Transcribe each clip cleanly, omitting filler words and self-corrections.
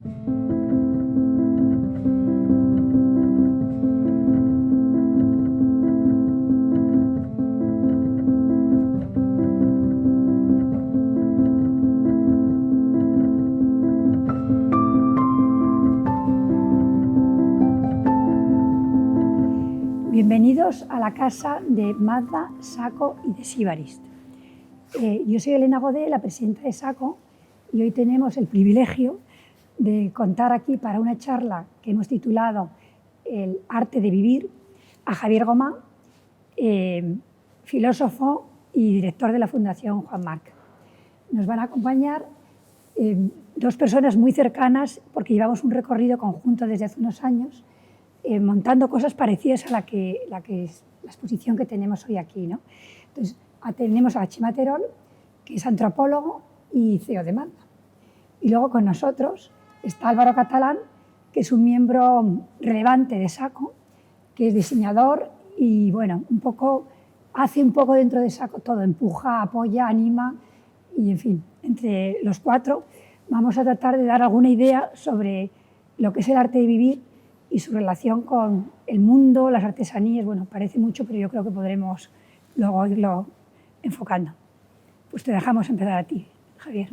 Bienvenidos a la casa de Magda, SACO y de Sibarist. Yo soy Elena Godé, la presidenta de SACO, y hoy tenemos el privilegio de contar aquí para una charla que hemos titulado El arte de vivir a Javier Gomá, filósofo y director de la Fundación Juan Marc. Nos van a acompañar dos personas muy cercanas porque llevamos un recorrido conjunto desde hace unos años montando cosas parecidas a la exposición que tenemos hoy aquí, ¿no? Entonces, tenemos a Chema Terol, que es antropólogo y CEO de Magda. Y luego con nosotros está Álvaro Catalán, que es un miembro relevante de SACO, que es diseñador y, bueno, hace un poco dentro de SACO todo, empuja, apoya, anima y, en fin, entre los cuatro vamos a tratar de dar alguna idea sobre lo que es el arte de vivir y su relación con el mundo, las artesanías. Bueno, parece mucho, pero yo creo que podremos luego irlo enfocando. Pues te dejamos empezar a ti, Javier.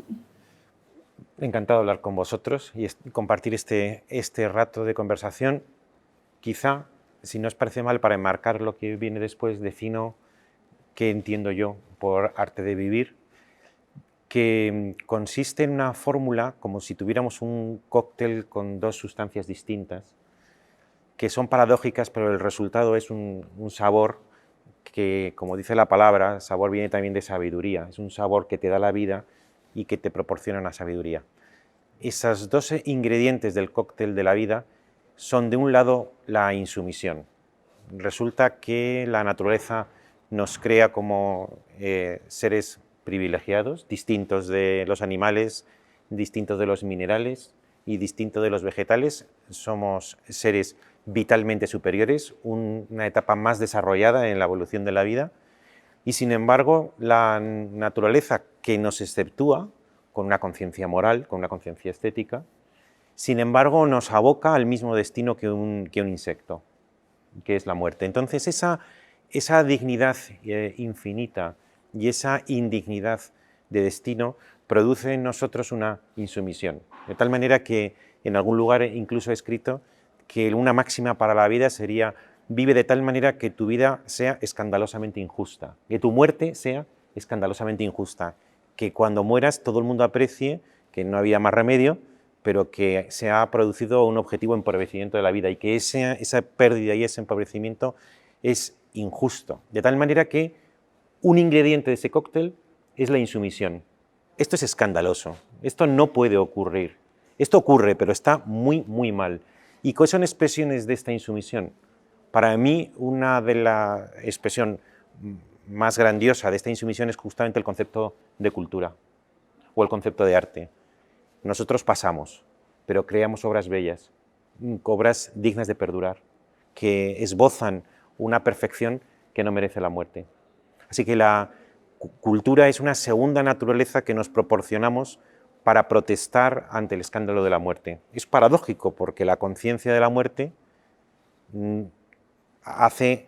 Encantado de hablar con vosotros y compartir este rato de conversación. Quizá, si no os parece mal, para enmarcar lo que viene después, defino qué entiendo yo por arte de vivir, que consiste en una fórmula como si tuviéramos un cóctel con dos sustancias distintas, que son paradójicas, pero el resultado es un sabor que, como dice la palabra, sabor viene también de sabiduría. Es un sabor que te da la vida y que te proporciona una sabiduría. Esos dos ingredientes del cóctel de la vida son, de un lado, la insumisión. Resulta que la naturaleza nos crea como seres privilegiados, distintos de los animales, distintos de los minerales y distintos de los vegetales. Somos seres vitalmente superiores, una etapa más desarrollada en la evolución de la vida, y sin embargo la naturaleza, que nos exceptúa con una conciencia moral, con una conciencia estética, sin embargo nos aboca al mismo destino que un insecto, que es la muerte. Entonces esa dignidad infinita y esa indignidad de destino produce en nosotros una insumisión, de tal manera que en algún lugar incluso he escrito que una máxima para la vida sería: vive de tal manera que tu vida sea escandalosamente injusta, que tu muerte sea escandalosamente injusta, que cuando mueras todo el mundo aprecie que no había más remedio, pero que se ha producido un objetivo empobrecimiento de la vida y que esa pérdida y ese empobrecimiento es injusto, de tal manera que un ingrediente de ese cóctel es la insumisión. Esto es escandaloso, esto no puede ocurrir, esto ocurre, pero está muy, muy mal. ¿Y cuáles son expresiones de esta insumisión? Para mí, una de las expresiones más grandiosa de esta insumisión es justamente el concepto de cultura o el concepto de arte. Nosotros pasamos, pero creamos obras bellas, obras dignas de perdurar, que esbozan una perfección que no merece la muerte. Así que la cultura es una segunda naturaleza que nos proporcionamos para protestar ante el escándalo de la muerte. Es paradójico porque la conciencia de la muerte hace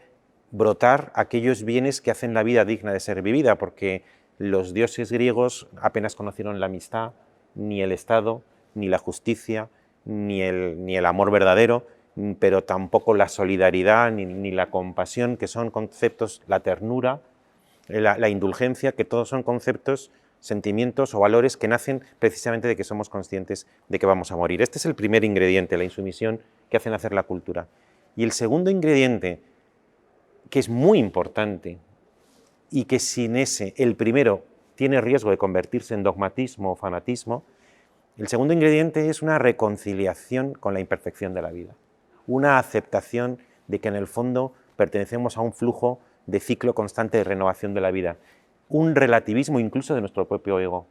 brotar aquellos bienes que hacen la vida digna de ser vivida, porque los dioses griegos apenas conocieron la amistad, ni el Estado, ni la justicia, ni el amor verdadero, pero tampoco la solidaridad ni la compasión, que son conceptos, la ternura, la indulgencia, que todos son conceptos, sentimientos o valores que nacen precisamente de que somos conscientes de que vamos a morir. Este es el primer ingrediente, la insumisión, que hace nacer la cultura. Y el segundo ingrediente, que es muy importante y que sin ese, el primero, tiene riesgo de convertirse en dogmatismo o fanatismo, el segundo ingrediente es una reconciliación con la imperfección de la vida, una aceptación de que en el fondo pertenecemos a un flujo de ciclo constante de renovación de la vida, un relativismo incluso de nuestro propio ego.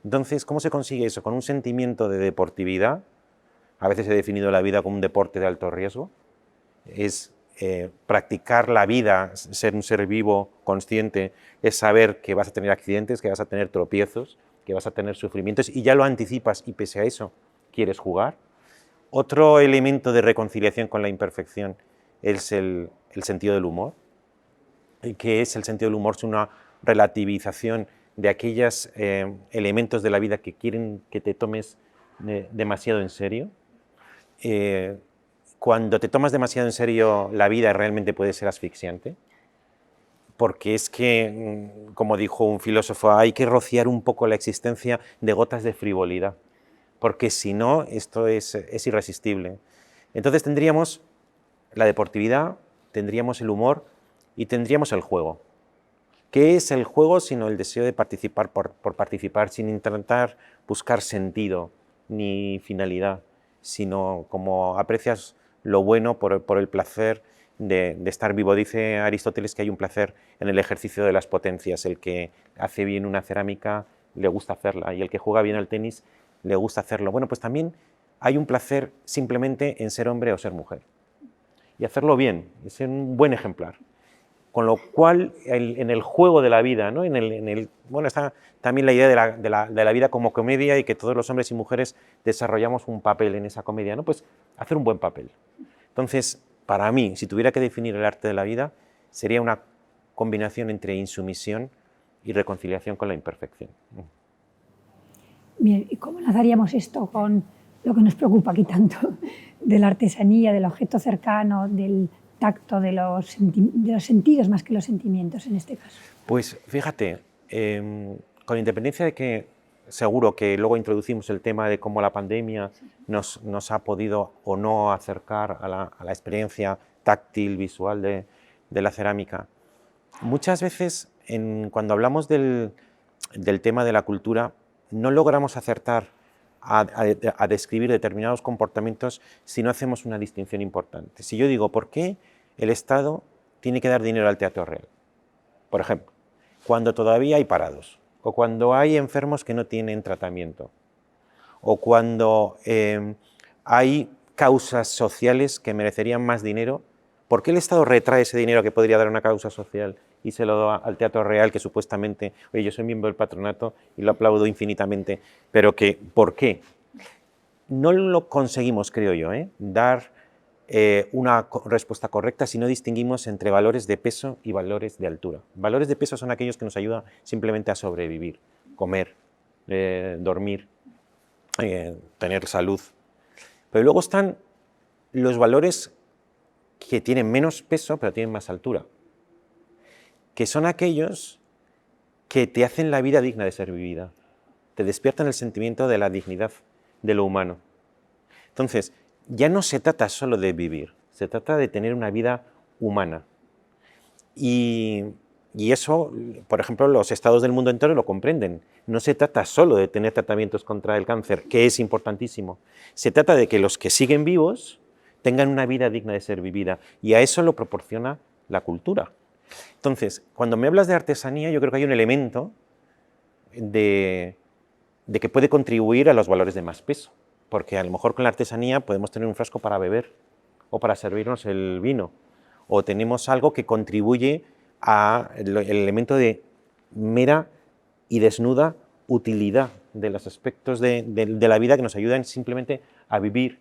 Entonces, ¿cómo se consigue eso? Con un sentimiento de deportividad. A veces he definido la vida como un deporte de alto riesgo. Es practicar la vida, ser un ser vivo, consciente, es saber que vas a tener accidentes, que vas a tener tropiezos, que vas a tener sufrimientos, y ya lo anticipas, y pese a eso quieres jugar. Otro elemento de reconciliación con la imperfección es el sentido del humor. ¿Qué es el sentido del humor? Es una relativización de aquellos elementos de la vida que quieren que te tomes demasiado en serio. Cuando te tomas demasiado en serio la vida realmente puede ser asfixiante, porque es que, como dijo un filósofo, hay que rociar un poco la existencia de gotas de frivolidad, porque si no, esto es irresistible. Entonces tendríamos la deportividad, tendríamos el humor y tendríamos el juego. ¿Qué es el juego sino el deseo de participar por participar, sin intentar buscar sentido ni finalidad, sino como aprecias lo bueno por el placer de estar vivo? Dice Aristóteles que hay un placer en el ejercicio de las potencias. El que hace bien una cerámica le gusta hacerla y el que juega bien al tenis le gusta hacerlo. Bueno, pues también hay un placer simplemente en ser hombre o ser mujer y hacerlo bien, y ser un buen ejemplar. Con lo cual, en el juego de la vida, ¿no? Bueno, está también la idea de la vida como comedia y que todos los hombres y mujeres desarrollamos un papel en esa comedia, ¿no? Pues hacer un buen papel. Entonces, para mí, si tuviera que definir el arte de la vida, sería una combinación entre insumisión y reconciliación con la imperfección. Bien, ¿y cómo enlazaríamos esto con lo que nos preocupa aquí tanto, de la artesanía, del objeto cercano, del tacto, de los sentidos más que los sentimientos en este caso? Pues fíjate, con independencia de que seguro que luego introducimos el tema de cómo la pandemia nos ha podido o no acercar a la experiencia táctil, visual de la cerámica, muchas veces cuando hablamos del tema de la cultura no logramos acertar a describir determinados comportamientos si no hacemos una distinción importante. Si yo digo, ¿por qué el Estado tiene que dar dinero al Teatro Real? Por ejemplo, cuando todavía hay parados, o cuando hay enfermos que no tienen tratamiento, o cuando hay causas sociales que merecerían más dinero, ¿por qué el Estado retrae ese dinero que podría dar a una causa social y se lo da al Teatro Real, que supuestamente, oye, yo soy miembro del patronato y lo aplaudo infinitamente, pero que, ¿por qué? No lo conseguimos, creo yo, dar una respuesta correcta si no distinguimos entre valores de peso y valores de altura. Valores de peso son aquellos que nos ayudan simplemente a sobrevivir, comer, dormir, tener salud. Pero luego están los valores que tienen menos peso pero tienen más altura, que son aquellos que te hacen la vida digna de ser vivida, te despiertan el sentimiento de la dignidad de lo humano. Entonces, ya no se trata solo de vivir, se trata de tener una vida humana. Y eso, por ejemplo, los estados del mundo entero lo comprenden. No se trata solo de tener tratamientos contra el cáncer, que es importantísimo. Se trata de que los que siguen vivos tengan una vida digna de ser vivida, y a eso lo proporciona la cultura. Entonces, cuando me hablas de artesanía, yo creo que hay un elemento de que puede contribuir a los valores de más peso, porque a lo mejor con la artesanía podemos tener un frasco para beber o para servirnos el vino, o tenemos algo que contribuye al elemento de mera y desnuda utilidad de los aspectos de la vida que nos ayudan simplemente a vivir.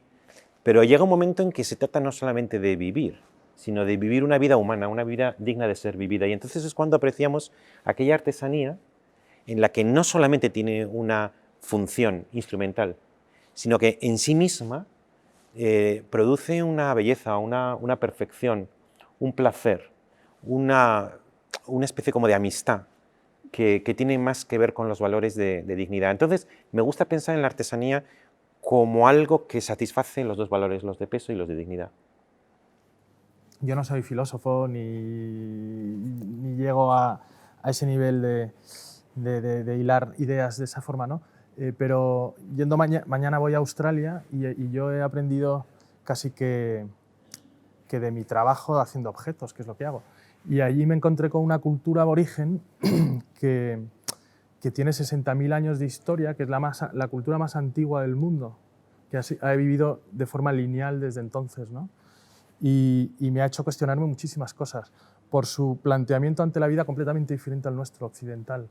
Pero llega un momento en que se trata no solamente de vivir, sino de vivir una vida humana, una vida digna de ser vivida. Y entonces es cuando apreciamos aquella artesanía en la que no solamente tiene una función instrumental, sino que en sí misma produce una belleza, una perfección, un placer, una especie como de amistad que tiene más que ver con los valores de dignidad. Entonces, me gusta pensar en la artesanía como algo que satisface los dos valores, los de peso y los de dignidad. Yo no soy filósofo ni llego a ese nivel de hilar ideas de esa forma, ¿no? Pero yendo mañana voy a Australia y yo he aprendido casi que de mi trabajo haciendo objetos, que es lo que hago. Y allí me encontré con una cultura aborigen que tiene 60.000 años de historia, que es la cultura más antigua del mundo, que ha vivido de forma lineal desde entonces, ¿no? Y me ha hecho cuestionarme muchísimas cosas por su planteamiento ante la vida completamente diferente al nuestro occidental.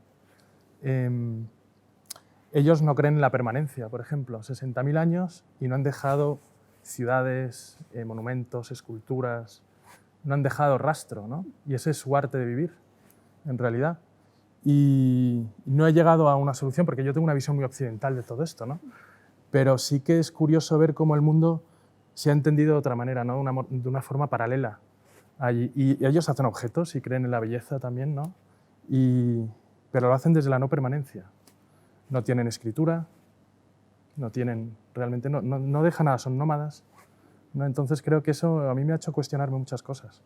ellos no creen en la permanencia, por ejemplo, 60.000 años y no han dejado ciudades, monumentos, esculturas, no han dejado rastro, ¿no? Y ese es su arte de vivir, en realidad. Y no he llegado a una solución porque yo tengo una visión muy occidental de todo esto, ¿no? Pero sí que es curioso ver cómo el mundo se ha entendido de otra manera, ¿no? De una forma paralela. Allí. Y ellos hacen objetos y creen en la belleza también, ¿no? Pero lo hacen desde la no permanencia. No tienen escritura, no tienen, realmente no dejan nada, son nómadas, ¿no? Entonces creo que eso a mí me ha hecho cuestionarme muchas cosas.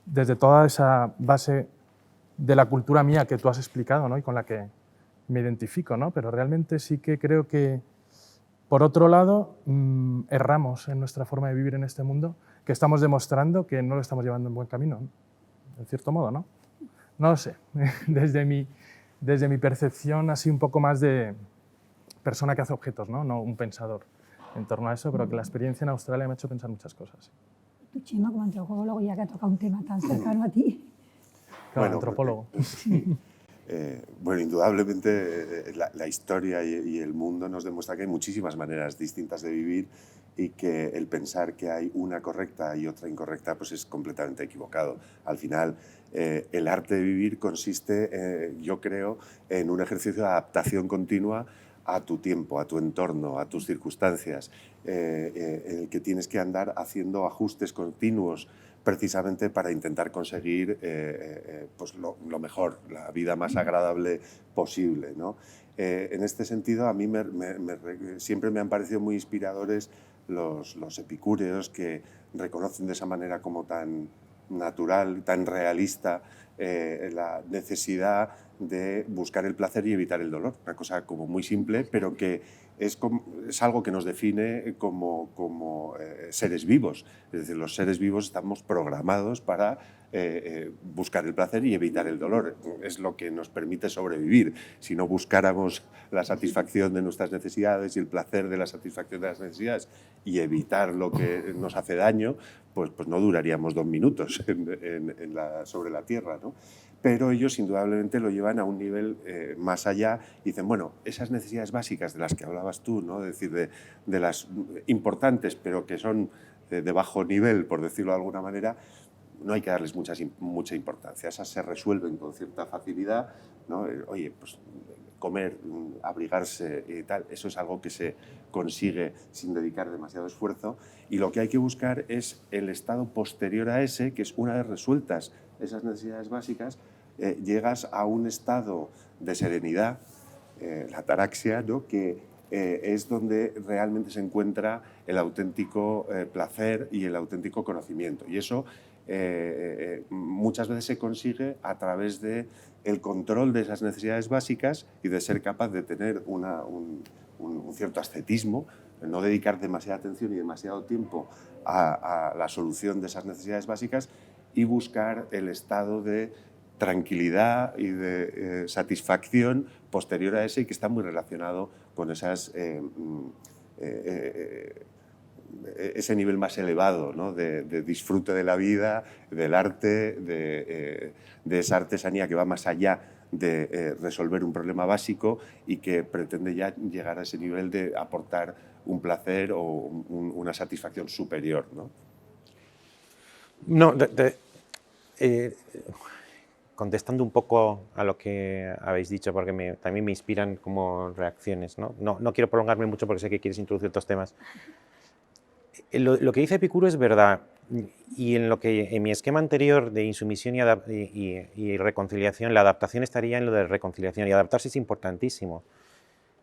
Desde toda esa base de la cultura mía que tú has explicado, ¿no? Y con la que me identifico, ¿no? Pero realmente sí que creo que, por otro lado, erramos en nuestra forma de vivir en este mundo, que estamos demostrando que no lo estamos llevando en buen camino, ¿no? En cierto modo, ¿no? No lo sé, desde mi percepción así un poco más de persona que hace objetos, ¿no? No un pensador en torno a eso, pero que la experiencia en Australia me ha hecho pensar muchas cosas. Tú, Chema, como antropólogo, ya que ha tocado un tema tan cercano a ti. Claro, bueno, antropólogo. Bueno, indudablemente la historia y el mundo nos demuestra que hay muchísimas maneras distintas de vivir y que el pensar que hay una correcta y otra incorrecta pues es completamente equivocado. Al final, el arte de vivir consiste, yo creo, en un ejercicio de adaptación continua a tu tiempo, a tu entorno, a tus circunstancias, en el que tienes que andar haciendo ajustes continuos precisamente para intentar conseguir pues lo mejor, la vida más agradable posible, ¿no? En este sentido, a mí siempre me han parecido muy inspiradores los epicúreos que reconocen de esa manera como tan natural, tan realista, la necesidad de buscar el placer y evitar el dolor. Una cosa como muy simple, pero que es algo que nos define como seres vivos. Es decir, los seres vivos estamos programados para buscar el placer y evitar el dolor. Es lo que nos permite sobrevivir. Si no buscáramos la satisfacción de nuestras necesidades y el placer de la satisfacción de las necesidades y evitar lo que nos hace daño, pues no duraríamos 2 minutos sobre la Tierra, ¿no? Pero ellos indudablemente lo llevan a un nivel más allá y dicen, bueno, esas necesidades básicas de las que hablabas tú, ¿no? Es decir, de las importantes, pero que son de bajo nivel, por decirlo de alguna manera, no hay que darles mucha importancia. Esas se resuelven con cierta facilidad, ¿no? Oye, pues comer, abrigarse y tal, eso es algo que se consigue sin dedicar demasiado esfuerzo, y lo que hay que buscar es el estado posterior a ese, que es una vez resueltas esas necesidades básicas, llegas a un estado de serenidad, la ataraxia, ¿no? Que es donde realmente se encuentra el auténtico placer y el auténtico conocimiento. Y eso muchas veces se consigue a través del control de esas necesidades básicas y de ser capaz de tener un cierto ascetismo, no dedicar demasiada atención y demasiado tiempo a la solución de esas necesidades básicas y buscar el estado de tranquilidad y de satisfacción posterior a ese, y que está muy relacionado con ese nivel más elevado, ¿no? de disfrute de la vida, del arte, de esa artesanía que va más allá de resolver un problema básico y que pretende ya llegar a ese nivel de aportar un placer o una satisfacción superior, ¿no? No, contestando un poco a lo que habéis dicho, porque también me inspiran como reacciones, ¿no? No quiero prolongarme mucho porque sé que quieres introducir otros temas. Lo que dice Epicuro es verdad, y en mi esquema anterior de insumisión y reconciliación, la adaptación estaría en lo de reconciliación, y adaptarse es importantísimo.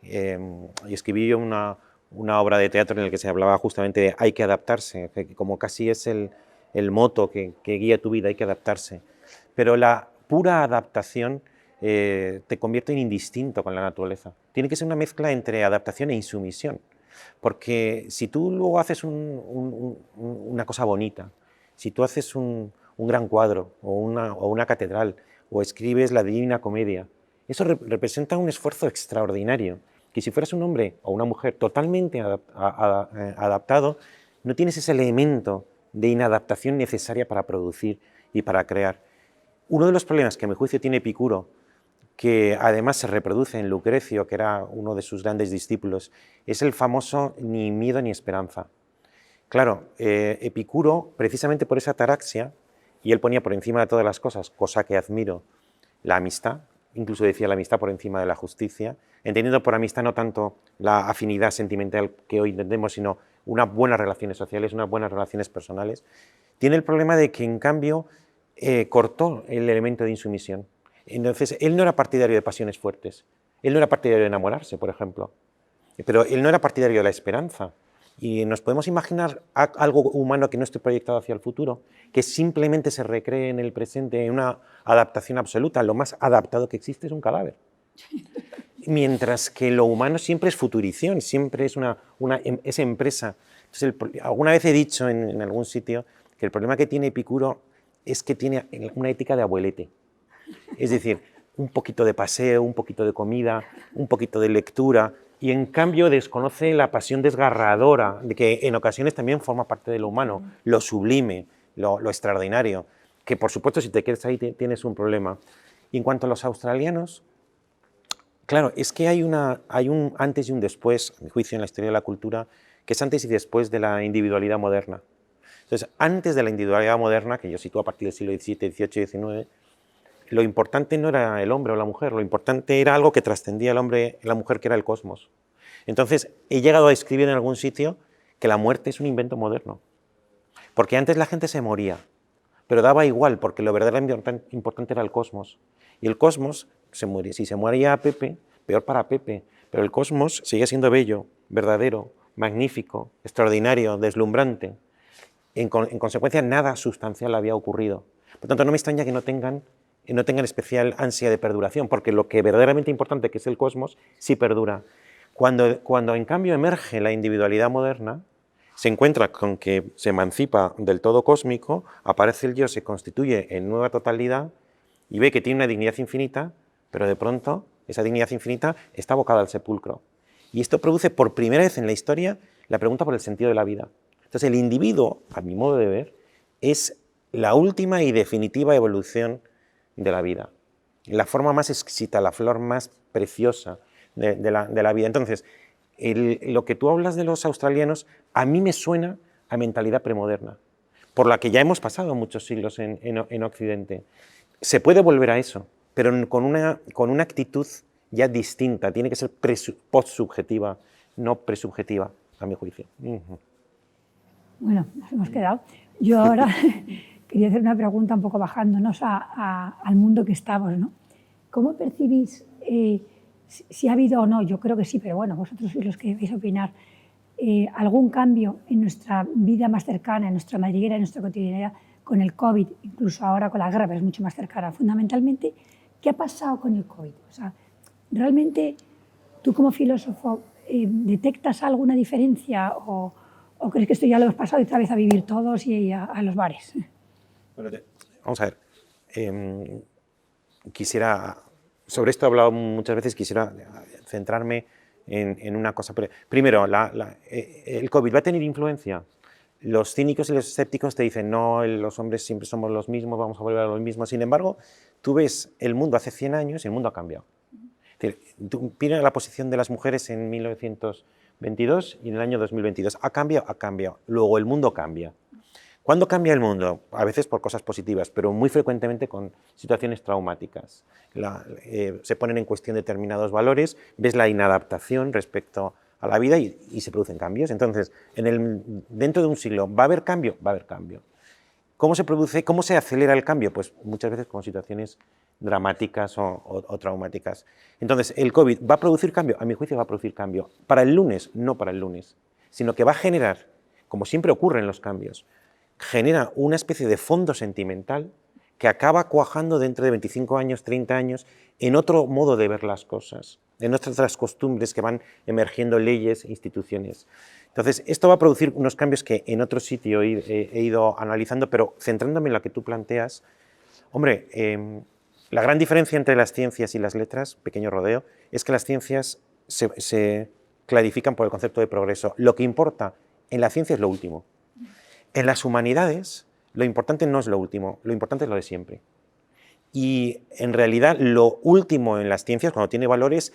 Y escribí yo una obra de teatro en la que se hablaba justamente de hay que adaptarse, que como casi es el moto que guía tu vida, hay que adaptarse. Pero la pura adaptación te convierte en indistinto con la naturaleza. Tiene que ser una mezcla entre adaptación e insumisión. Porque si tú luego haces una cosa bonita, si tú haces un gran cuadro o una catedral, o escribes la Divina Comedia, eso representa un esfuerzo extraordinario, que si fueras un hombre o una mujer totalmente adaptado, no tienes ese elemento de inadaptación necesaria para producir y para crear. Uno de los problemas que a mi juicio tiene Epicuro que además se reproduce en Lucrecio, que era uno de sus grandes discípulos, es el famoso ni miedo ni esperanza. Claro, Epicuro, precisamente por esa ataraxia, y él ponía por encima de todas las cosas, cosa que admiro, la amistad, incluso decía la amistad por encima de la justicia, entendiendo por amistad no tanto la afinidad sentimental que hoy entendemos, sino unas buenas relaciones sociales, unas buenas relaciones personales, tiene el problema de que, en cambio, cortó el elemento de insumisión. Entonces, él no era partidario de pasiones fuertes, él no era partidario de enamorarse, por ejemplo, pero él no era partidario de la esperanza. Y nos podemos imaginar algo humano que no esté proyectado hacia el futuro, que simplemente se recree en el presente en una adaptación absoluta. Lo más adaptado que existe es un cadáver. Mientras que lo humano siempre es futurición, siempre es es empresa. Entonces, alguna vez he dicho en algún sitio que el problema que tiene Epicuro es que tiene una ética de abuelete. Es decir, un poquito de paseo, un poquito de comida, un poquito de lectura, y en cambio desconoce la pasión desgarradora, de que en ocasiones también forma parte de lo humano, lo sublime, lo extraordinario, que por supuesto si te quedas ahí tienes un problema. Y en cuanto a los australianos, claro, es que hay un antes y un después, a mi juicio, en la historia de la cultura, que es antes y después de la individualidad moderna. Entonces, antes de la individualidad moderna, que yo sitúo a partir del siglo XVII, XVIII y XIX, lo importante no era el hombre o la mujer, lo importante era algo que trascendía el hombre y la mujer, que era el cosmos. Entonces, he llegado a escribir en algún sitio que la muerte es un invento moderno. Porque antes la gente se moría, pero daba igual, porque lo verdaderamente importante era el cosmos. Y el cosmos se muere. Si se moría Pepe, peor para Pepe, pero el cosmos sigue siendo bello, verdadero, magnífico, extraordinario, deslumbrante. En consecuencia, nada sustancial había ocurrido. Por tanto, no me extraña que no tengan especial ansia de perduración, porque lo que verdaderamente importante, que es el cosmos, sí perdura. Cuando en cambio emerge la individualidad moderna, se encuentra con que se emancipa del todo cósmico, aparece el yo, se constituye en nueva totalidad y ve que tiene una dignidad infinita, pero de pronto esa dignidad infinita está abocada al sepulcro. Y esto produce por primera vez en la historia la pregunta por el sentido de la vida. Entonces el individuo, a mi modo de ver, es la última y definitiva evolución de la vida, la forma más exquisita, la flor más preciosa de la vida. Entonces, lo que tú hablas de los australianos, a mí me suena a mentalidad premoderna, por la que ya hemos pasado muchos siglos en Occidente. Se puede volver a eso, pero con una actitud ya distinta, tiene que ser postsubjetiva, no presubjetiva, a mi juicio. Bueno, nos hemos quedado. Yo ahora quería hacer una pregunta un poco bajándonos al mundo que estamos, ¿no? ¿Cómo percibís, si ha habido o no, yo creo que sí, pero bueno, vosotros sois los que vais a opinar, algún cambio en nuestra vida más cercana, en nuestra madriguera, en nuestra cotidianidad, con el COVID, incluso ahora con la guerra, pero es mucho más cercana? Fundamentalmente, ¿qué ha pasado con el COVID? O sea, ¿realmente tú como filósofo detectas alguna diferencia o crees que esto ya lo hemos pasado y otra vez a vivir todos y a los bares? Bueno, vamos a ver. Sobre esto he hablado muchas veces, quisiera centrarme en una cosa. Primero, ¿el COVID va a tener influencia? Los cínicos y los escépticos te dicen, no, los hombres siempre somos los mismos, vamos a volver a lo mismo. Sin embargo, tú ves el mundo hace 100 años y el mundo ha cambiado. Es decir, tú mira la posición de las mujeres en 1922 y en el año 2022. ¿Ha cambiado? Ha cambiado. Luego el mundo cambia. ¿Cuándo cambia el mundo? A veces por cosas positivas, pero muy frecuentemente con situaciones traumáticas. Se ponen en cuestión determinados valores, ves la inadaptación respecto a la vida y se producen cambios. Entonces, dentro de un siglo, ¿va a haber cambio? Va a haber cambio. ¿Cómo se produce? ¿Cómo se acelera el cambio? Pues muchas veces con situaciones dramáticas o traumáticas. Entonces, ¿el COVID va a producir cambio? A mi juicio va a producir cambio. Para el lunes, no para el lunes, sino que va a generar, como siempre ocurre en los cambios, genera una especie de fondo sentimental que acaba cuajando dentro de 25 años, 30 años, en otro modo de ver las cosas, en otras costumbres que van emergiendo, leyes, instituciones. Entonces, esto va a producir unos cambios que en otro sitio he ido analizando, pero centrándome en lo que tú planteas, hombre, la gran diferencia entre las ciencias y las letras, pequeño rodeo, es que las ciencias se clarifican por el concepto de progreso. Lo que importa en la ciencia es lo último. En las humanidades, lo importante no es lo último, lo importante es lo de siempre. Y en realidad lo último en las ciencias, cuando tiene valor, es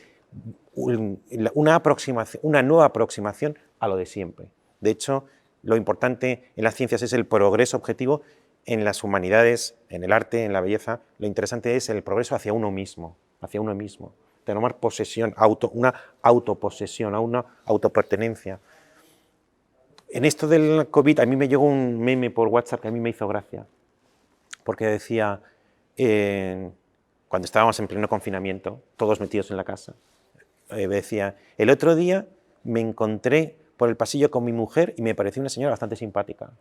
una nueva aproximación a lo de siempre. De hecho, lo importante en las ciencias es el progreso objetivo. En las humanidades, en el arte, en la belleza, lo interesante es el progreso hacia uno mismo, tomar posesión, una autoposesión, una autopertenencia. En esto del COVID, a mí me llegó un meme por WhatsApp que a mí me hizo gracia, porque decía, cuando estábamos en pleno confinamiento, todos metidos en la casa, decía, el otro día me encontré por el pasillo con mi mujer y me pareció una señora bastante simpática.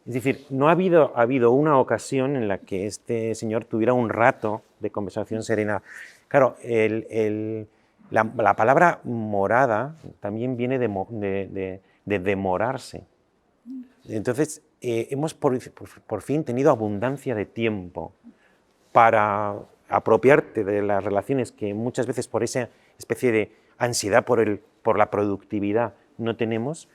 Es decir, no ha habido una ocasión en la que este señor tuviera un rato de conversación serena. Claro, la palabra morada también viene de demorarse. Entonces, hemos por fin tenido abundancia de tiempo para apropiarte de las relaciones que muchas veces por esa especie de ansiedad por la productividad no tenemos,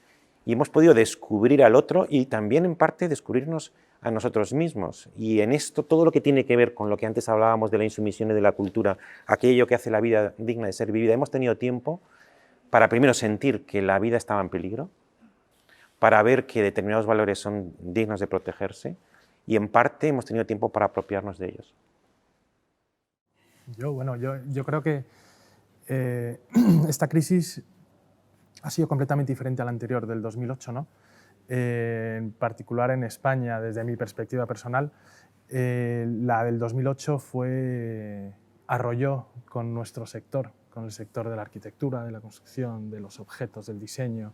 y hemos podido descubrir al otro y también en parte descubrirnos a nosotros mismos. Y en esto todo lo que tiene que ver con lo que antes hablábamos de la insumisión y de la cultura, aquello que hace la vida digna de ser vivida, hemos tenido tiempo para primero sentir que la vida estaba en peligro, para ver que determinados valores son dignos de protegerse, y en parte hemos tenido tiempo para apropiarnos de ellos. Yo creo que esta crisis ha sido completamente diferente a la anterior, del 2008, ¿no? En particular en España, desde mi perspectiva personal, la del 2008 arrolló con nuestro sector, con el sector de la arquitectura, de la construcción, de los objetos, del diseño.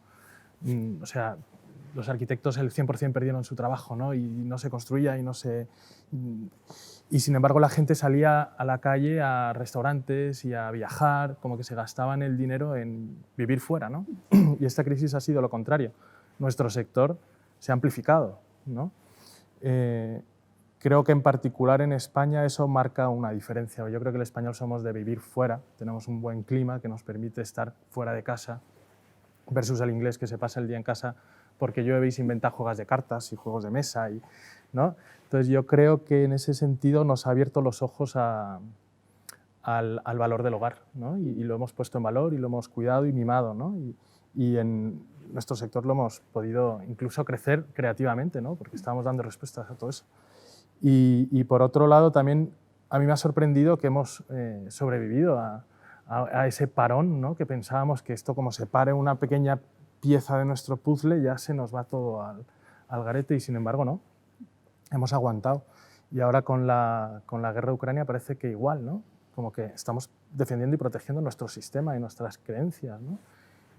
O sea, los arquitectos el 100% perdieron su trabajo, ¿no? Y no se construía y sin embargo la gente salía a la calle, a restaurantes y a viajar, como que se gastaban el dinero en vivir fuera, ¿no? Y esta crisis ha sido lo contrario. Nuestro sector se ha amplificado, ¿no? Creo que en particular en España eso marca una diferencia. Yo creo que el español somos de vivir fuera, tenemos un buen clima que nos permite estar fuera de casa, versus el inglés que se pasa el día en casa porque llueve y se inventa juegos de cartas y juegos de mesa, ¿no? Entonces yo creo que en ese sentido nos ha abierto los ojos al valor del hogar, ¿no? Y lo hemos puesto en valor y lo hemos cuidado y mimado, ¿no? Y en nuestro sector lo hemos podido incluso crecer creativamente, ¿no? Porque estamos dando respuestas a todo eso. Y por otro lado también a mí me ha sorprendido que hemos sobrevivido a ese parón, ¿no? Que pensábamos que esto, como se pare una pequeña pieza de nuestro puzzle, ya se nos va todo al garete, y sin embargo no, hemos aguantado. Y ahora con la guerra de Ucrania parece que igual, ¿no? Como que estamos defendiendo y protegiendo nuestro sistema y nuestras creencias, ¿no?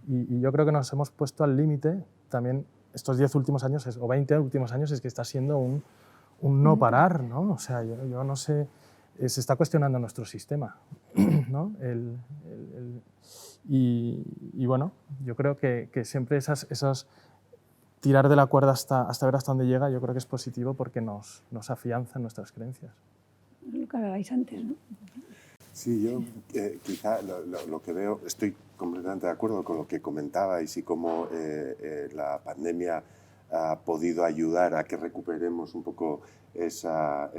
Y yo creo que nos hemos puesto al límite también estos 10 últimos años, o 20 últimos años, es que está siendo un no parar, ¿no? O sea, yo no sé, se está cuestionando nuestro sistema, ¿no? Y bueno, yo creo que siempre esos tirar de la cuerda hasta ver hasta dónde llega, yo creo que es positivo porque nos afianza en nuestras creencias. Lo que hablabais antes, ¿no? Sí, yo quizá lo que veo, estoy completamente de acuerdo con lo que comentabais y cómo la pandemia ha podido ayudar a que recuperemos un poco esa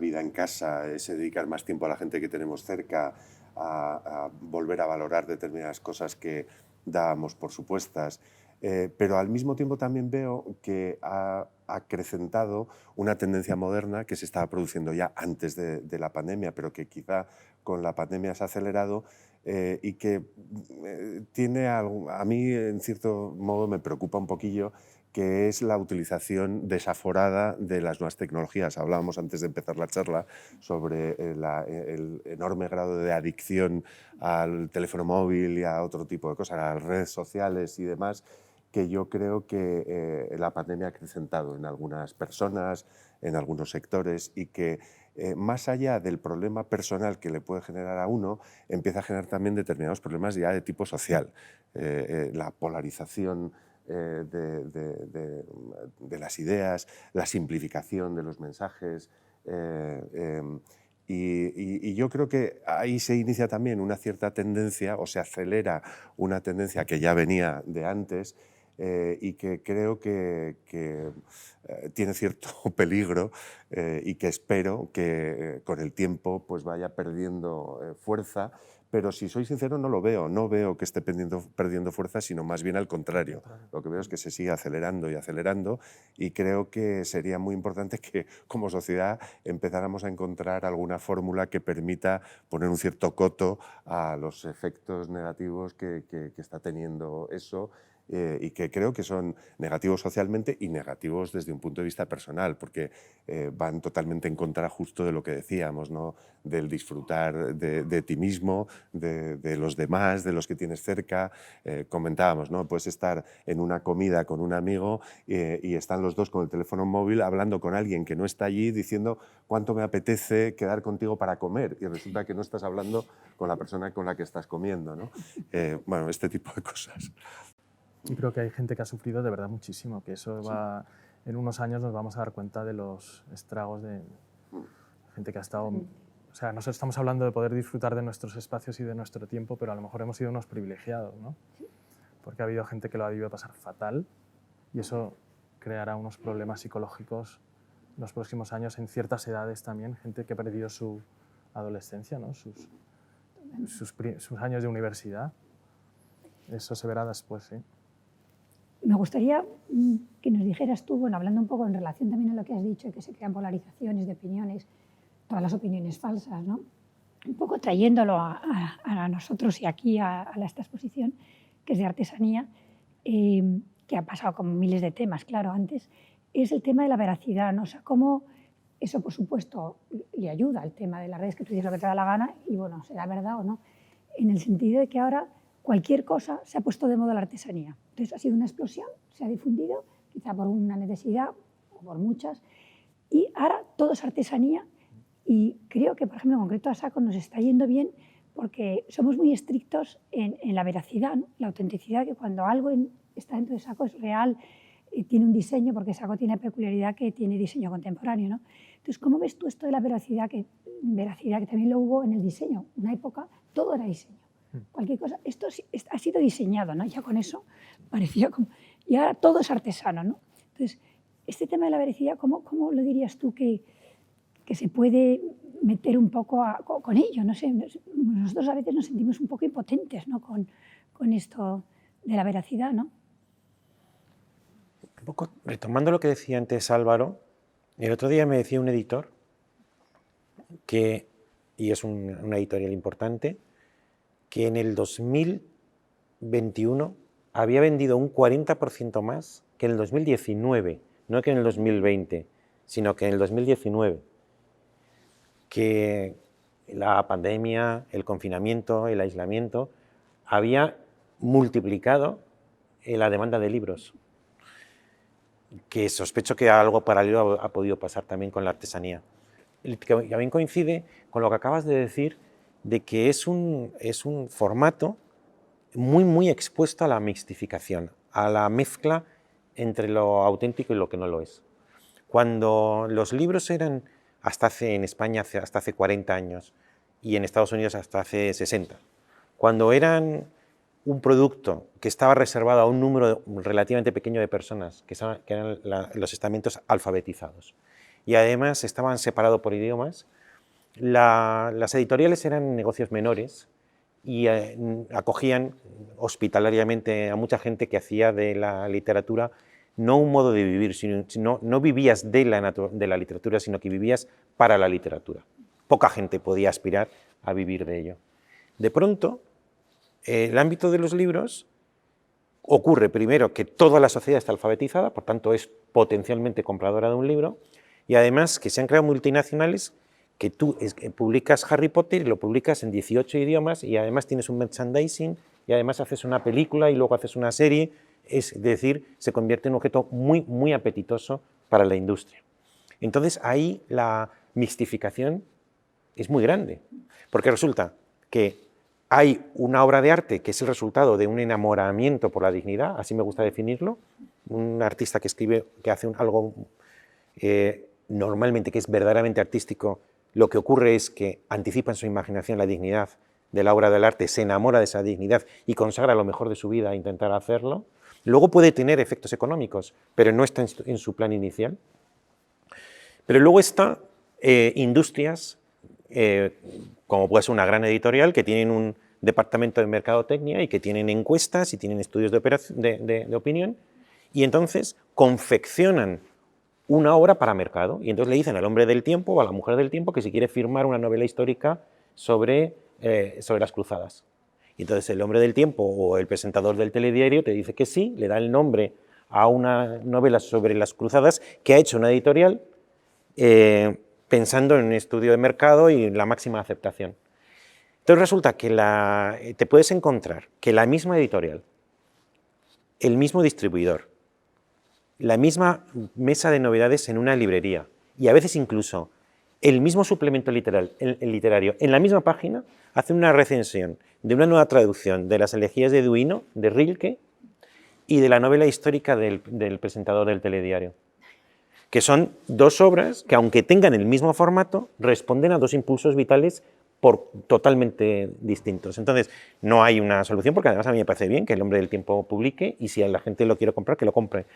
vida en casa, ese dedicar más tiempo a la gente que tenemos cerca, a volver a valorar determinadas cosas que dábamos por supuestas. Pero al mismo tiempo también veo que ha acrecentado una tendencia moderna que se estaba produciendo ya antes de la pandemia, pero que quizá con la pandemia se ha acelerado y que tiene algo, a mí en cierto modo me preocupa un poquillo, que es la utilización desaforada de las nuevas tecnologías. Hablábamos antes de empezar la charla sobre el enorme grado de adicción al teléfono móvil y a otro tipo de cosas, a las redes sociales y demás, que yo creo que la pandemia ha acrecentado en algunas personas, en algunos sectores, y que más allá del problema personal que le puede generar a uno, empieza a generar también determinados problemas ya de tipo social. La polarización de las ideas, la simplificación de los mensajes, y yo creo que ahí se inicia también una cierta tendencia, o se acelera una tendencia que ya venía de antes, y que creo que tiene cierto peligro y que espero que con el tiempo pues vaya perdiendo fuerza. Pero si soy sincero, no lo veo. No veo que esté perdiendo fuerza, sino más bien al contrario. Lo que veo es que se sigue acelerando y acelerando, y creo que sería muy importante que como sociedad empezáramos a encontrar alguna fórmula que permita poner un cierto coto a los efectos negativos que está teniendo eso, y que creo que son negativos socialmente y negativos desde un punto de vista personal, porque van totalmente en contra justo de lo que decíamos, ¿no? Del disfrutar de ti mismo, de los demás, de los que tienes cerca. Comentábamos, ¿no? Puedes estar en una comida con un amigo y están los dos con el teléfono móvil hablando con alguien que no está allí, diciendo cuánto me apetece quedar contigo para comer, y resulta que no estás hablando con la persona con la que estás comiendo, ¿no? Bueno, este tipo de cosas. Y creo que hay gente que ha sufrido de verdad muchísimo, que eso va, en unos años nos vamos a dar cuenta de los estragos de gente que ha estado... O sea, nosotros estamos hablando de poder disfrutar de nuestros espacios y de nuestro tiempo, pero a lo mejor hemos sido unos privilegiados, ¿no? Porque ha habido gente que lo ha debido pasar fatal, y eso creará unos problemas psicológicos en los próximos años en ciertas edades también, gente que ha perdido su adolescencia, ¿no? sus años de universidad. Eso se verá después, ¿sí? Me gustaría que nos dijeras tú, bueno, hablando un poco en relación también a lo que has dicho, que se crean polarizaciones de opiniones, todas las opiniones falsas, ¿no? Un poco trayéndolo a nosotros y aquí a esta exposición, que es de artesanía, que ha pasado con miles de temas, claro, antes, es el tema de la veracidad, ¿no? O sea, cómo eso, por supuesto, le ayuda al tema de las redes, que tú dices lo que te da la gana y, bueno, será verdad o no, en el sentido de que ahora cualquier cosa se ha puesto de moda la artesanía. Entonces ha sido una explosión, se ha difundido, quizá por una necesidad o por muchas, y ahora todo es artesanía, y creo que, por ejemplo, en concreto a Saco nos está yendo bien porque somos muy estrictos en la veracidad, ¿no? La autenticidad, que cuando algo está dentro de Saco es real, tiene un diseño, porque Saco tiene peculiaridad que tiene diseño contemporáneo, ¿no? Entonces, ¿cómo ves tú esto de la veracidad que también lo hubo en el diseño? Una época todo era diseño. Cualquier cosa, esto ha sido diseñado, ¿no? Ya con eso parecía como... Y ahora todo es artesano, ¿no? Entonces, este tema de la veracidad, ¿cómo lo dirías tú que se puede meter un poco con ello? No sé, nosotros a veces nos sentimos un poco impotentes, ¿no? Con esto de la veracidad, ¿no? Un poco retomando lo que decía antes Álvaro, el otro día me decía un editor, y es una editorial importante, que en el 2021 había vendido un 40% más que en el 2019, no que en el 2020, sino que en el 2019. Que la pandemia, el confinamiento, el aislamiento, había multiplicado la demanda de libros, que sospecho que algo paralelo ha podido pasar también con la artesanía. Que también coincide con lo que acabas de decir, de que es un formato muy expuesto a la mixtificación, a la mezcla entre lo auténtico y lo que no lo es. Cuando los libros eran, en España hasta hace 40 años, y en Estados Unidos hasta hace 60, cuando eran un producto que estaba reservado a un número relativamente pequeño de personas, que eran los estamentos alfabetizados, y además estaban separados por idiomas, las editoriales eran negocios menores y acogían hospitalariamente a mucha gente que hacía de la literatura no un modo de vivir, sino no vivías de la literatura, sino que vivías para la literatura. Poca gente podía aspirar a vivir de ello. De pronto, el ámbito de los libros ocurre primero que toda la sociedad está alfabetizada, por tanto es potencialmente compradora de un libro, y además que se han creado multinacionales que tú publicas Harry Potter y lo publicas en 18 idiomas, y además tienes un merchandising, y además haces una película y luego haces una serie. Es decir, se convierte en un objeto muy apetitoso para la industria. Entonces ahí la mixtificación es muy grande, porque resulta que hay una obra de arte que es el resultado de un enamoramiento por la dignidad, así me gusta definirlo, un artista que escribe, que hace algo normalmente que es verdaderamente artístico, lo que ocurre es que anticipa en su imaginación la dignidad de la obra del arte, se enamora de esa dignidad y consagra lo mejor de su vida a intentar hacerlo. Luego puede tener efectos económicos, pero no está en su plan inicial. Pero luego está industrias, como puede ser una gran editorial, que tienen un departamento de mercadotecnia y que tienen encuestas y tienen estudios de opinión, y entonces confeccionan una obra para mercado, y entonces le dicen al hombre del tiempo o a la mujer del tiempo que si quiere firmar una novela histórica sobre las cruzadas. Y entonces el hombre del tiempo o el presentador del telediario te dice que sí, le da el nombre a una novela sobre las cruzadas que ha hecho una editorial pensando en un estudio de mercado y en la máxima aceptación. Entonces resulta que te puedes encontrar que la misma editorial, el mismo distribuidor, la misma mesa de novedades en una librería y a veces incluso el mismo suplemento literario en la misma página hace una recensión de una nueva traducción de las elegías de Duino, de Rilke, y de la novela histórica del presentador del telediario, que son dos obras que, aunque tengan el mismo formato, responden a dos impulsos vitales totalmente distintos. Entonces, no hay una solución, porque además a mí me parece bien que el hombre del tiempo publique, y si a la gente lo quiere comprar, que lo compre.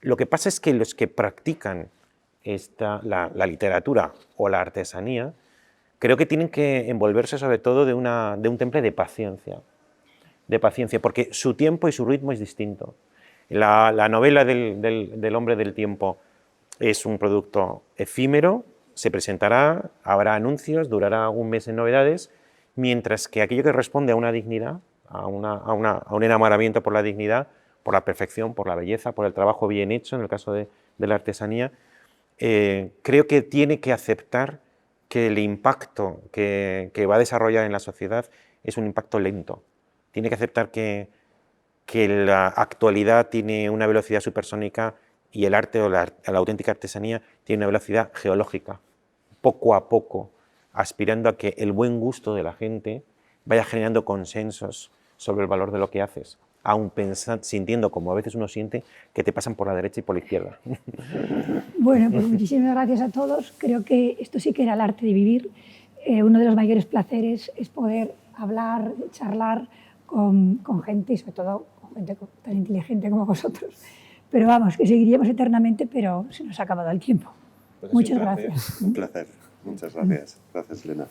Lo que pasa es que los que practican la literatura o la artesanía, creo que tienen que envolverse sobre todo de un temple de paciencia, porque su tiempo y su ritmo es distinto. La novela del hombre del tiempo es un producto efímero, se presentará, habrá anuncios, durará un mes en novedades, mientras que aquello que responde a una dignidad, a un enamoramiento por la dignidad, por la perfección, por la belleza, por el trabajo bien hecho, en el caso de la artesanía, creo que tiene que aceptar que el impacto que va a desarrollar en la sociedad es un impacto lento. Tiene que aceptar que la actualidad tiene una velocidad supersónica y el arte o la auténtica artesanía tiene una velocidad geológica, poco a poco, aspirando a que el buen gusto de la gente vaya generando consensos sobre el valor de lo que haces, aun sintiendo, como a veces uno siente, que te pasan por la derecha y por la izquierda. Bueno, pues muchísimas gracias a todos. Creo que esto sí que era el arte de vivir. Uno de los mayores placeres es poder hablar, charlar con gente, y sobre todo con gente tan inteligente como vosotros. Pero vamos, que seguiríamos eternamente, pero se nos ha acabado el tiempo. Pues muchas gracias. Un placer. Muchas gracias. Gracias, Elena.